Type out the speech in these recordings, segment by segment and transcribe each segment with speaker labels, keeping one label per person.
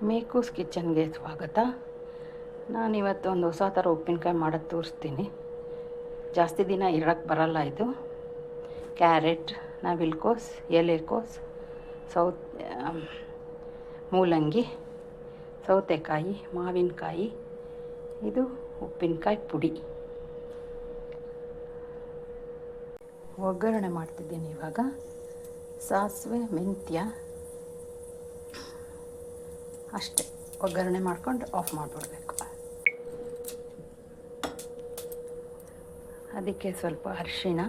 Speaker 1: ಮೇಕೂಸ್ ಕಿಚನ್ಗೆ ಸ್ವಾಗತ. ನಾನಿವತ್ತು ಒಂದು ಹೊಸ ಥರ ಉಪ್ಪಿನಕಾಯಿ ಮಾಡೋದು ತೋರಿಸ್ತೀನಿ. ಜಾಸ್ತಿ ದಿನ ಇರೋಕ್ಕೆ ಬರಲ್ಲ ಇದು. ಕ್ಯಾರೆಟ್, ನವಿಲುಕೋಸು, ಎಲೆಕೋಸು, ಮೂಲಂಗಿ, ಸೌತೆಕಾಯಿ, ಮಾವಿನಕಾಯಿ, ಇದು ಉಪ್ಪಿನಕಾಯಿ ಪುಡಿ. ಒಗ್ಗರಣೆ ಮಾಡ್ತಿದ್ದೀನಿ ಇವಾಗ. ಸಾಸಿವೆ, ಮೆಂತ್ಯ ಅಷ್ಟೇ. ಒಗ್ಗರಣೆ ಮಾಡ್ಕೊಂಡು ಆಫ್ ಮಾಡಿಬಿಡ್ಬೇಕು. ಅದಕ್ಕೆ ಸ್ವಲ್ಪ ಅರಿಶಿಣ,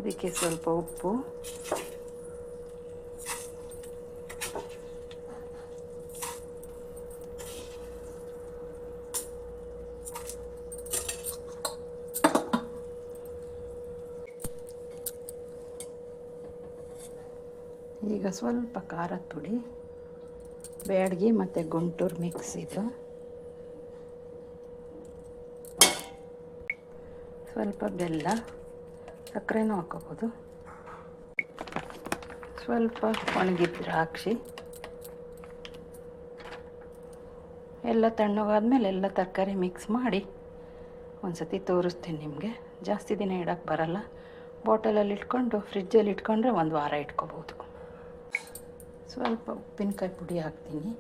Speaker 1: ಇದಕ್ಕೆ ಸ್ವಲ್ಪ ಉಪ್ಪು, ಈಗ ಸ್ವಲ್ಪ ಖಾರದ ಪುಡಿ, ಬ್ಯಾಡಗಿ ಮತ್ತು ಗುಂಟೂರು ಮಿಕ್ಸ್ ಇದು, ಸ್ವಲ್ಪ ಬೆಲ್ಲ, ಸಕ್ಕರೆನೂ ಹಾಕೋಬೋದು, ಸ್ವಲ್ಪ ಒಣಗಿದ ದ್ರಾಕ್ಷಿ. ಎಲ್ಲ ತಣ್ಣಗಾದ್ಮೇಲೆ ಎಲ್ಲ ತರಕಾರಿ ಮಿಕ್ಸ್ ಮಾಡಿ ಒಂದು ಸತಿ ತೋರಿಸ್ತೀನಿ ನಿಮಗೆ. ಜಾಸ್ತಿ ದಿನ ಇಡೋಕ್ಕೆ ಬರಲ್ಲ. ಬಾಟಲಲ್ಲಿ ಇಟ್ಕೊಂಡು ಫ್ರಿಜ್ಜಲ್ಲಿ ಇಟ್ಕೊಂಡ್ರೆ ಒಂದು ವಾರ ಇಟ್ಕೋಬೋದು. ಸ್ವಲ್ಪ ಉಪ್ಪಿನಕಾಯಿ ಪುಡಿ ಹಾಕ್ತೀನಿ.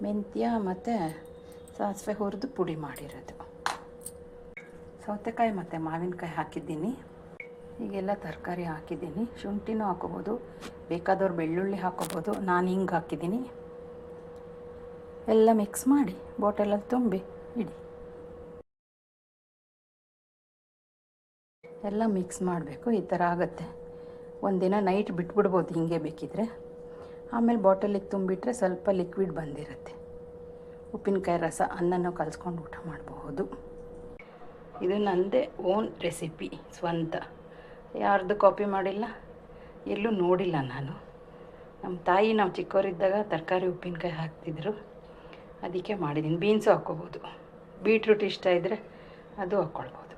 Speaker 1: ಮೆಂತ್ಯ ಮತ್ತು ಸಾಸಿವೆ ಹುರಿದು ಪುಡಿ ಮಾಡಿರೋದು. ಸೌತೆಕಾಯಿ ಮತ್ತು ಮಾವಿನಕಾಯಿ ಹಾಕಿದ್ದೀನಿ. ಈಗೆಲ್ಲ ತರಕಾರಿ ಹಾಕಿದ್ದೀನಿ. ಶುಂಠಿನೂ ಹಾಕೋಬೋದು, ಬೇಕಾದವ್ರು ಬೆಳ್ಳುಳ್ಳಿ ಹಾಕೋಬೋದು. ನಾನು ಹಿಂಗೆ ಹಾಕಿದ್ದೀನಿ. ಎಲ್ಲ ಮಿಕ್ಸ್ ಮಾಡಿ ಬಾಟಲಲ್ಲಿ ತುಂಬಿ ಇಡಿ. ಎಲ್ಲ ಮಿಕ್ಸ್ ಮಾಡಬೇಕು. ಈ ಥರ ಆಗುತ್ತೆ. ಒಂದಿನ ನೈಟ್ ಬಿಟ್ಬಿಡ್ಬೋದು ಹಿಂಗೆ ಬೇಕಿದ್ರೆ. ಆಮೇಲೆ ಬಾಟಲಿಗೆ ತುಂಬಿಟ್ರೆ ಸ್ವಲ್ಪ ಲಿಕ್ವಿಡ್ ಬಂದಿರುತ್ತೆ. ಉಪ್ಪಿನಕಾಯಿ ರಸ ಅನ್ನನೂ ಕಲಿಸ್ಕೊಂಡು ಊಟ ಮಾಡಬಹುದು. ಇದು ನನ್ನದೇ ಓನ್ ರೆಸಿಪಿ, ಸ್ವಂತ. ಯಾರ್ದು ಕಾಪಿ ಮಾಡಿಲ್ಲ, ಎಲ್ಲೂ ನೋಡಿಲ್ಲ ನಾನು. ನಮ್ಮ ತಾಯಿ ನಾವು ಚಿಕ್ಕವರಿದ್ದಾಗ ತರಕಾರಿ ಉಪ್ಪಿನಕಾಯಿ ಹಾಕ್ತಿದ್ರು, ಅದಕ್ಕೆ ಮಾಡಿದ್ದೀನಿ. ಬೀನ್ಸು ಹಾಕ್ಕೋಬೋದು. ಬೀಟ್ರೂಟ್ ಇಷ್ಟ ಇದ್ದರೆ ಅದು ಹಾಕ್ಕೊಳ್ಬೋದು.